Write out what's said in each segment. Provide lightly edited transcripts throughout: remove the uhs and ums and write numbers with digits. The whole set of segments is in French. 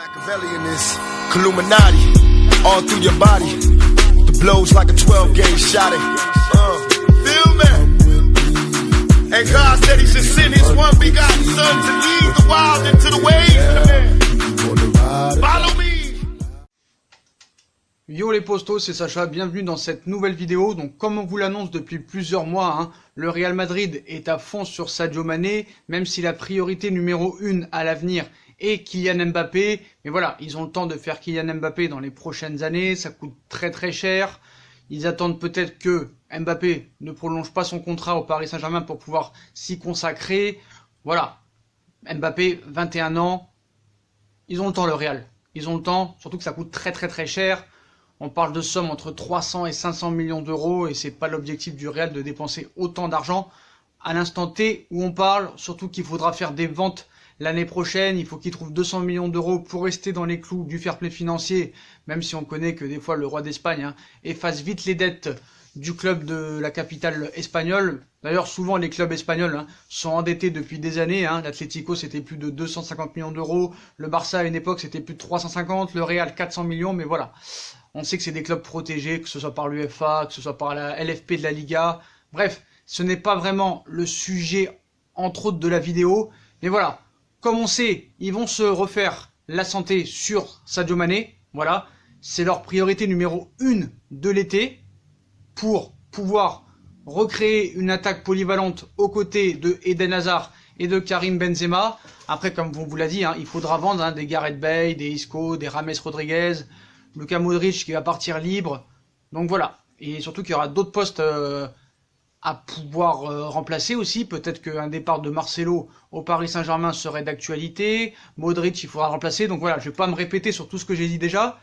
Machiavelli in this Illuminati, all through your body. The blows like a 12-gauge shot. Feel me? And God said He should send His one begotten Son to lead the wild into the ways. Follow me. Yo les postos, c'est Sacha, bienvenue dans cette nouvelle vidéo. Donc comme on vous l'annonce depuis plusieurs mois, le Real Madrid est à fond sur Sadio Mané, même si la priorité numéro 1 à l'avenir est Kylian Mbappé. Mais voilà, ils ont le temps de faire Kylian Mbappé dans les prochaines années, ça coûte très cher. Ils attendent peut-être que Mbappé ne prolonge pas son contrat au Paris Saint-Germain pour pouvoir s'y consacrer. Voilà, Mbappé, 21 ans, ils ont le temps le Real. Ils ont le temps, surtout que ça coûte très cher. On parle de sommes entre 300 et 500 millions d'euros et c'est pas l'objectif du Real de dépenser autant d'argent à l'instant T où on parle, surtout qu'il faudra faire des ventes l'année prochaine, il faut qu'il trouve 200 millions d'euros pour rester dans les clous du fair play financier, même si on connaît que des fois le roi d'Espagne efface vite les dettes du club de la capitale espagnole. D'ailleurs, souvent les clubs espagnols sont endettés depuis des années. L'Atlético c'était plus de 250 millions d'euros, le Barça à une époque c'était plus de 350, le Real 400 millions, mais voilà. On sait que c'est des clubs protégés, que ce soit par l'UEFA, que ce soit par la LFP de la Liga. Bref, ce n'est pas vraiment le sujet, entre autres, de la vidéo. Mais voilà, comme on sait, ils vont se refaire la santé sur Sadio Mané. Voilà, c'est leur priorité numéro 1 de l'été pour pouvoir recréer une attaque polyvalente aux côtés de Eden Hazard et de Karim Benzema. Après, comme on vous l'a dit, il faudra vendre des Gareth Bale, des Isco, des James Rodriguez, Luka Modric qui va partir libre. Donc voilà. Et surtout qu'il y aura d'autres postes à pouvoir remplacer aussi. Peut-être qu'un départ de Marcelo au Paris Saint-Germain serait d'actualité. Modric, il faudra remplacer. Donc voilà, je vais pas me répéter sur tout ce que j'ai dit déjà.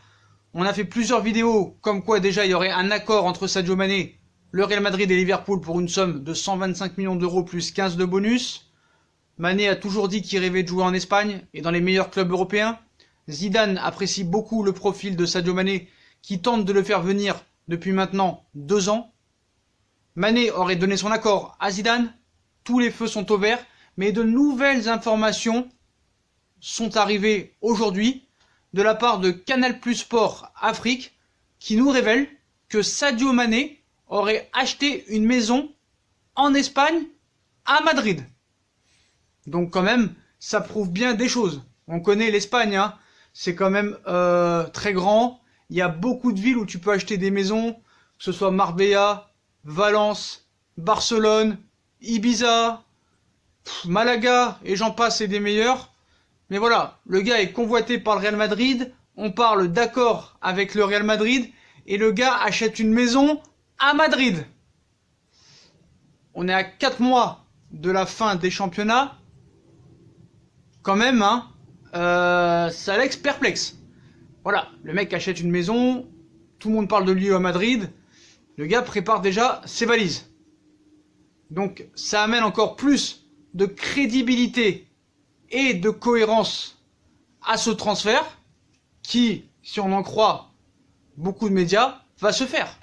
On a fait plusieurs vidéos comme quoi déjà il y aurait un accord entre Sadio Mané, le Real Madrid et Liverpool pour une somme de 125 millions d'euros plus 15 de bonus. Mané a toujours dit qu'il rêvait de jouer en Espagne et dans les meilleurs clubs européens. Zidane apprécie beaucoup le profil de Sadio Mané qui tente de le faire venir depuis maintenant 2 ans. Mané aurait donné son accord à Zidane, tous les feux sont au vert, mais de nouvelles informations sont arrivées aujourd'hui de la part de Canal+ Sport Afrique qui nous révèle que Sadio Mané aurait acheté une maison en Espagne à Madrid. Donc quand même, ça prouve bien des choses. On connaît l'Espagne, c'est quand même très grand. Il y a beaucoup de villes où tu peux acheter des maisons, que ce soit Marbella, Valence, Barcelone, Ibiza, Malaga, et j'en passe, et des meilleurs. Mais voilà, le gars est convoité par le Real Madrid, on parle d'accord avec le Real Madrid, et le gars achète une maison à Madrid. On est à 4 mois de la fin des championnats. Quand même, ça laisse perplexe. Voilà, le mec achète une maison, tout le monde parle de lui à Madrid, le gars prépare déjà ses valises. Donc ça amène encore plus de crédibilité et de cohérence à ce transfert qui, si on en croit beaucoup de médias, va se faire.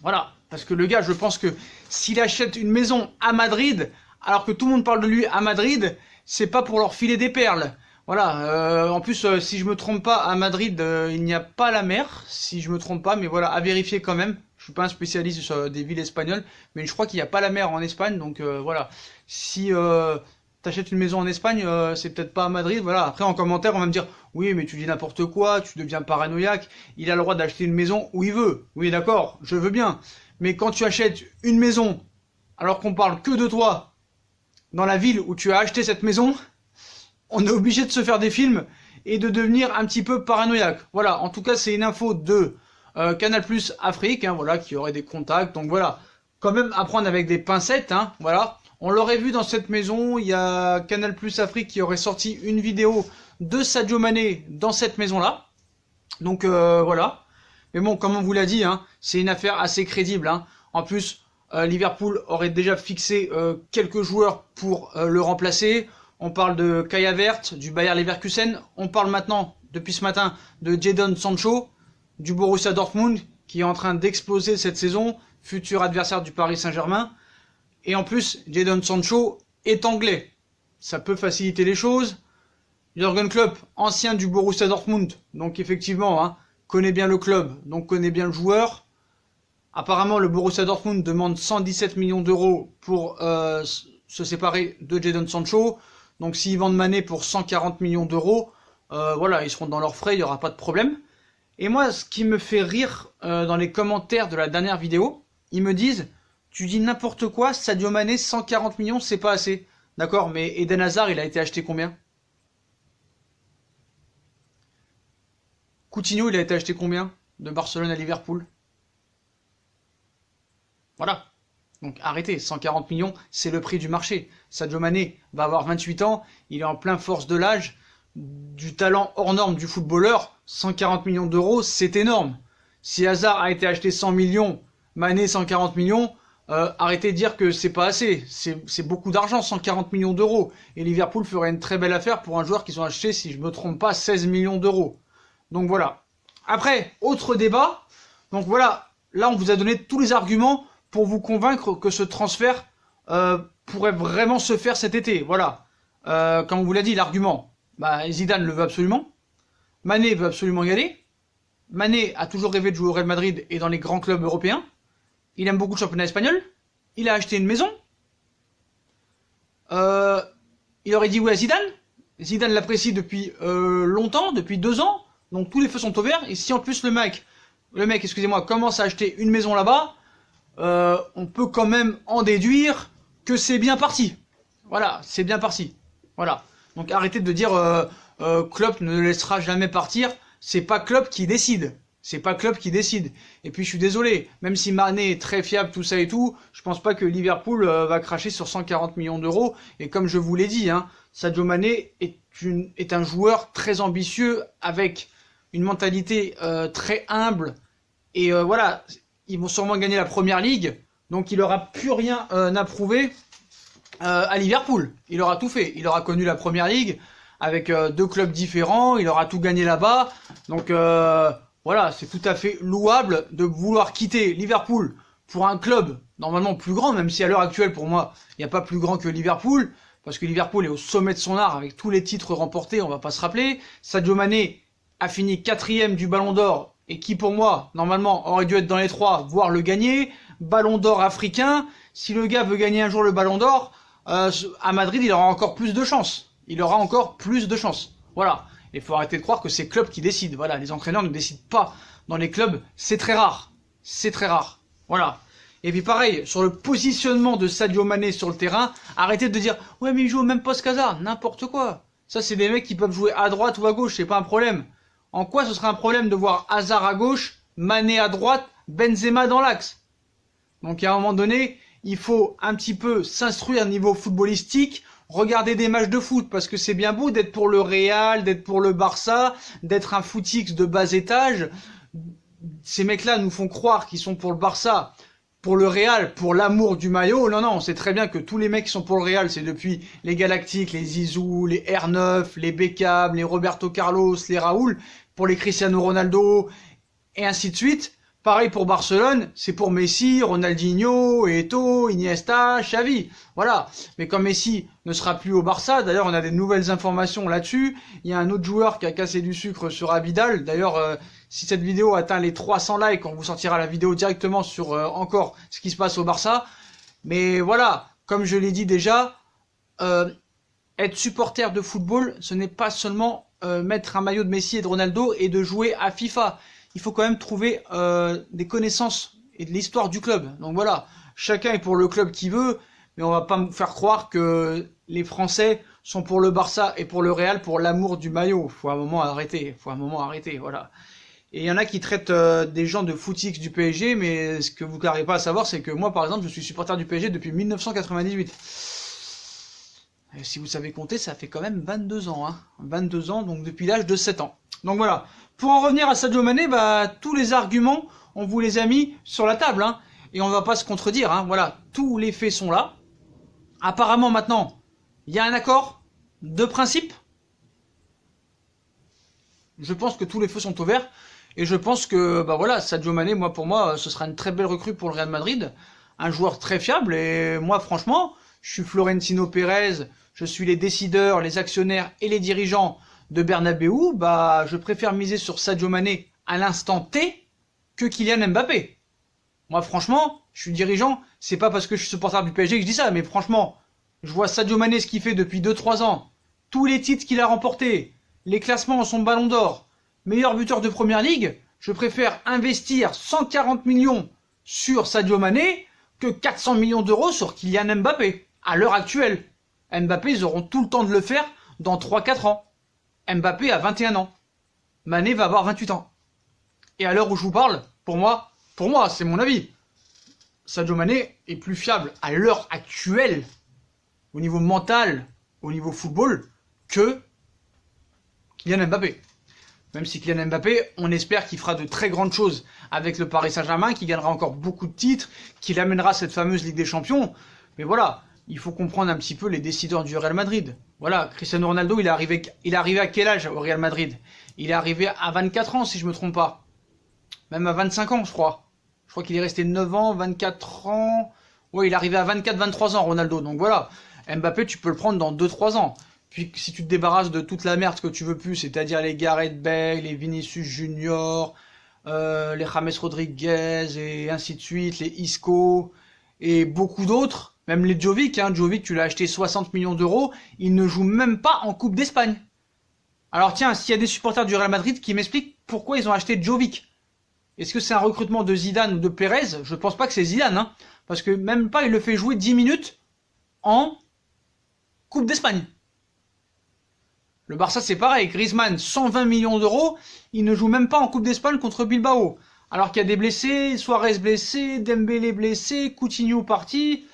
Voilà, parce que le gars, je pense que s'il achète une maison à Madrid, alors que tout le monde parle de lui à Madrid, c'est pas pour leur filer des perles. Voilà, en plus, si je me trompe pas, à Madrid, il n'y a pas la mer, si je me trompe pas, mais voilà, à vérifier quand même. Je suis pas un spécialiste sur des villes espagnoles, mais je crois qu'il n'y a pas la mer en Espagne, donc voilà. Si t'achètes une maison en Espagne, c'est peut-être pas à Madrid, voilà. Après, en commentaire, on va me dire, oui, mais tu dis n'importe quoi, tu deviens paranoïaque, il a le droit d'acheter une maison où il veut. Oui, d'accord, je veux bien. Mais quand tu achètes une maison, alors qu'on parle que de toi, dans la ville où tu as acheté cette maison, on est obligé de se faire des films et de devenir un petit peu paranoïaque. Voilà, en tout cas, c'est une info de Canal+ Afrique, voilà, qui aurait des contacts. Donc voilà, quand même à prendre avec des pincettes, voilà. On l'aurait vu dans cette maison, il y a Canal+ Afrique qui aurait sorti une vidéo de Sadio Mané dans cette maison-là. Donc voilà. Mais bon, comme on vous l'a dit, c'est une affaire assez crédible. En plus, Liverpool aurait déjà fixé quelques joueurs pour le remplacer. On parle de Kai Havertz, du Bayer Leverkusen. On parle maintenant, depuis ce matin, de Jadon Sancho, du Borussia Dortmund, qui est en train d'exploser cette saison, futur adversaire du Paris Saint-Germain. Et en plus, Jadon Sancho est anglais. Ça peut faciliter les choses. Jürgen Klopp, ancien du Borussia Dortmund, donc effectivement, hein, connaît bien le club, donc connaît bien le joueur. Apparemment, le Borussia Dortmund demande 117 millions d'euros pour se séparer de Jadon Sancho. Donc s'ils vendent Mané pour 140 millions d'euros, voilà, ils seront dans leurs frais, il n'y aura pas de problème. Et moi, ce qui me fait rire dans les commentaires de la dernière vidéo, ils me disent « Tu dis n'importe quoi, Sadio Mané, 140 millions, c'est pas assez. » D'accord, mais Eden Hazard, il a été acheté combien? Coutinho, il a été acheté combien? De Barcelone à Liverpool? Voilà. Donc arrêtez, 140 millions, c'est le prix du marché. Sadio Mané va avoir 28 ans, il est en plein force de l'âge, du talent hors norme du footballeur, 140 millions d'euros, c'est énorme. Si Hazard a été acheté 100 millions, Mané 140 millions, arrêtez de dire que c'est pas assez. C'est beaucoup d'argent, 140 millions d'euros. Et Liverpool ferait une très belle affaire pour un joueur qu'ils ont acheté, si je me trompe pas, 16 millions d'euros. Donc voilà. Après, autre débat. Donc voilà, là on vous a donné tous les arguments pour vous convaincre que ce transfert pourrait vraiment se faire cet été. Voilà. Comme on vous l'a dit, l'argument. Bah, Zidane le veut absolument. Mané veut absolument y aller. Mané a toujours rêvé de jouer au Real Madrid et dans les grands clubs européens. Il aime beaucoup le championnat espagnol. Il a acheté une maison. Il aurait dit oui à Zidane. Zidane l'apprécie depuis longtemps, depuis 2 ans. Donc tous les feux sont au vert. Et si en plus le mec, excusez-moi, commence à acheter une maison là-bas, on peut quand même en déduire que c'est bien parti. Voilà, c'est bien parti. Voilà. Donc arrêtez de dire Klopp ne le laissera jamais partir. C'est pas Klopp qui décide. C'est pas Klopp qui décide. Et puis je suis désolé, même si Mané est très fiable, tout ça et tout, je pense pas que Liverpool va cracher sur 140 millions d'euros. Et comme je vous l'ai dit, hein, Sadio Mané est un joueur très ambitieux avec une mentalité très humble. Et voilà, ils vont sûrement gagner la Première Ligue, donc il aura plus rien à prouver à Liverpool. Il aura tout fait. Il aura connu la Première Ligue avec 2 clubs différents. Il aura tout gagné là-bas. Donc voilà, c'est tout à fait louable de vouloir quitter Liverpool pour un club normalement plus grand, même si à l'heure actuelle, pour moi, il n'y a pas plus grand que Liverpool, parce que Liverpool est au sommet de son art avec tous les titres remportés, on va pas se rappeler. Sadio Mané a fini 4e du Ballon d'Or, et qui pour moi, normalement, aurait dû être dans les 3, voire le gagner. Ballon d'Or africain, si le gars veut gagner un jour le Ballon d'Or, à Madrid, il aura encore plus de chance. Il aura encore plus de chance. Voilà. Il faut arrêter de croire que c'est club qui décide. Voilà, les entraîneurs ne décident pas dans les clubs, c'est très rare. C'est très rare. Voilà. Et puis pareil, sur le positionnement de Sadio Mané sur le terrain, arrêtez de dire « Ouais, mais il joue au même poste qu'Hazard ». N'importe quoi. Ça, c'est des mecs qui peuvent jouer à droite ou à gauche, c'est pas un problème. En quoi ce serait un problème de voir Hazard à gauche, Mané à droite, Benzema dans l'axe? Donc à un moment donné, il faut un petit peu s'instruire niveau footballistique, regarder des matchs de foot, parce que c'est bien beau d'être pour le Real, d'être pour le Barça, d'être un footix de bas étage. Ces mecs-là nous font croire qu'ils sont pour le Barça, pour le Real, pour l'amour du maillot. Non, on sait très bien que tous les mecs qui sont pour le Real, c'est depuis les Galactiques, les Zizou, les R9, les Beckham, les Roberto Carlos, les Raoul, pour les Cristiano Ronaldo, et ainsi de suite. Pareil pour Barcelone, c'est pour Messi, Ronaldinho, Eto'o, Iniesta, Xavi. Voilà. Mais comme Messi ne sera plus au Barça, d'ailleurs on a des nouvelles informations là-dessus. Il y a un autre joueur qui a cassé du sucre sur Abidal. D'ailleurs, si cette vidéo atteint les 300 likes, on vous sortira la vidéo directement sur encore ce qui se passe au Barça. Mais voilà, comme je l'ai dit déjà, être supporter de football, ce n'est pas seulement mettre un maillot de Messi et de Ronaldo et de jouer à FIFA. Il faut quand même trouver des connaissances et de l'histoire du club. Donc voilà, chacun est pour le club qu'il veut, mais on va pas me faire croire que les Français sont pour le Barça et pour le Real pour l'amour du maillot. Faut un moment arrêter, voilà. Et il y en a qui traitent des gens de footix du PSG, mais ce que vous n'arrivez pas à savoir, c'est que moi, par exemple, je suis supporter du PSG depuis 1998. Et si vous savez compter, ça fait quand même 22 ans, hein. 22 ans, donc depuis l'âge de 7 ans. Donc voilà. Pour en revenir à Sadio Mané, bah, tous les arguments, on vous les a mis sur la table, hein, et on ne va pas se contredire, hein, voilà, tous les faits sont là. Apparemment maintenant, il y a un accord de principe. Je pense que tous les feux sont ouverts, et je pense que, bah voilà, Sadio Mané, pour moi, ce sera une très belle recrue pour le Real Madrid, un joueur très fiable, et moi franchement, je suis Florentino Pérez, je suis les décideurs, les actionnaires et les dirigeants de Bernabeu, bah je préfère miser sur Sadio Mané à l'instant T que Kylian Mbappé. Moi franchement, je suis dirigeant, c'est pas parce que je suis supporter du PSG que je dis ça, mais franchement, je vois Sadio Mané ce qu'il fait depuis 2-3 ans, tous les titres qu'il a remportés, les classements en son ballon d'or, meilleur buteur de première ligue, je préfère investir 140 millions sur Sadio Mané que 400 millions d'euros sur Kylian Mbappé, à l'heure actuelle. Mbappé, ils auront tout le temps de le faire dans 3-4 ans. Mbappé a 21 ans. Mané va avoir 28 ans. Et à l'heure où je vous parle, pour moi, c'est mon avis, Sadio Mané est plus fiable à l'heure actuelle, au niveau mental, au niveau football, que Kylian Mbappé. Même si Kylian Mbappé, on espère qu'il fera de très grandes choses avec le Paris Saint-Germain, qu'il gagnera encore beaucoup de titres, qu'il amènera cette fameuse Ligue des Champions. Mais voilà, il faut comprendre un petit peu les décideurs du Real Madrid. Voilà, Cristiano Ronaldo, il est arrivé à quel âge au Real Madrid? Il est arrivé à 24 ans, si je me trompe pas. Même à 25 ans, je crois. Je crois qu'il est resté 9 ans, 24 ans. Ouais, il est arrivé à 24-23 ans, Ronaldo. Donc voilà, Mbappé, tu peux le prendre dans 2-3 ans. Puis si tu te débarrasses de toute la merde que tu veux plus, c'est-à-dire les Gareth Bale, les Vinicius Junior, les James Rodriguez, et ainsi de suite, les Isco, et beaucoup d'autres, même les Jovic, Jovic, tu l'as acheté 60 millions d'euros, il ne joue même pas en Coupe d'Espagne. Alors tiens, s'il y a des supporters du Real Madrid qui m'expliquent pourquoi ils ont acheté Jovic, est-ce que c'est un recrutement de Zidane ou de Pérez? Je pense pas que c'est Zidane, parce que même pas il le fait jouer 10 minutes en Coupe d'Espagne. Le Barça, c'est pareil. Griezmann, 120 millions d'euros. Il ne joue même pas en Coupe d'Espagne contre Bilbao. Alors qu'il y a des blessés, Suarez blessé, Dembélé blessé, Coutinho parti.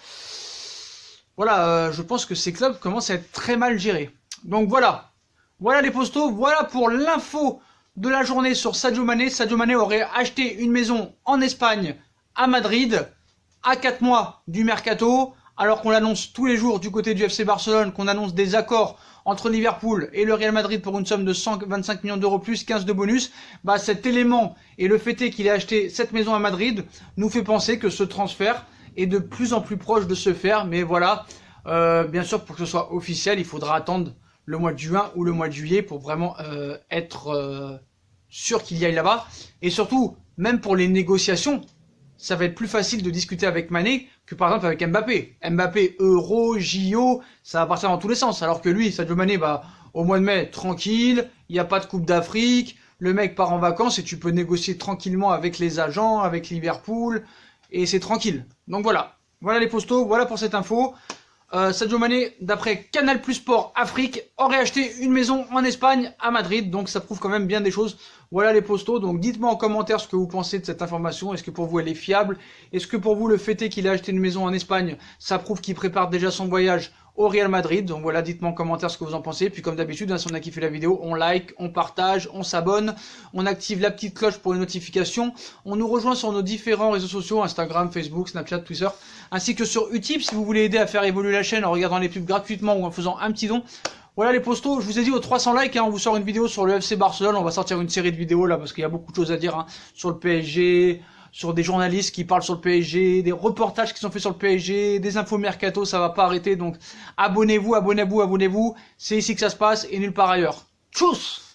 Voilà, je pense que ces clubs commencent à être très mal gérés. Donc voilà. Voilà les postos. Voilà pour l'info de la journée sur Sadio Mané. Sadio Mané aurait acheté une maison en Espagne, à Madrid, à 4 mois du mercato. Alors qu'on l'annonce tous les jours du côté du FC Barcelone, qu'on annonce des accords entre Liverpool et le Real Madrid pour une somme de 125 millions d'euros plus 15 de bonus, bah cet élément et le fait est qu'il ait acheté cette maison à Madrid nous fait penser que ce transfert est de plus en plus proche de se faire. Mais voilà, bien sûr, pour que ce soit officiel, il faudra attendre le mois de juin ou le mois de juillet pour vraiment être sûr qu'il y aille là-bas. Et surtout, même pour les négociations, ça va être plus facile de discuter avec Mané que par exemple avec Mbappé. Mbappé, Euro, JO, ça va partir dans tous les sens. Alors que lui, Sadio Mané, bah, au mois de mai, tranquille, il n'y a pas de Coupe d'Afrique, le mec part en vacances et tu peux négocier tranquillement avec les agents, avec Liverpool, et c'est tranquille. Donc voilà, voilà les postos, voilà pour cette info. Sadio Mané, d'après Canal Plus Sport Afrique, aurait acheté une maison en Espagne, à Madrid, donc ça prouve quand même bien des choses. Voilà les postos, donc dites-moi en commentaire ce que vous pensez de cette information. Est-ce que pour vous elle est fiable? Est-ce que pour vous le fait est qu'il a acheté une maison en Espagne, ça prouve qu'il prépare déjà son voyage au Real Madrid? Donc voilà, dites-moi en commentaire ce que vous en pensez. Puis comme d'habitude, si on a kiffé la vidéo, on like, on partage, on s'abonne, on active la petite cloche pour les notifications. On nous rejoint sur nos différents réseaux sociaux, Instagram, Facebook, Snapchat, Twitter, ainsi que sur Utip si vous voulez aider à faire évoluer la chaîne en regardant les pubs gratuitement ou en faisant un petit don. Voilà les postos, je vous ai dit aux 300 likes, on vous sort une vidéo sur le FC Barcelone, on va sortir une série de vidéos là parce qu'il y a beaucoup de choses à dire sur le PSG, sur des journalistes qui parlent sur le PSG, des reportages qui sont faits sur le PSG, des infos mercato, ça va pas arrêter, donc abonnez-vous, abonnez-vous, abonnez-vous, c'est ici que ça se passe et nulle part ailleurs. Tchuss!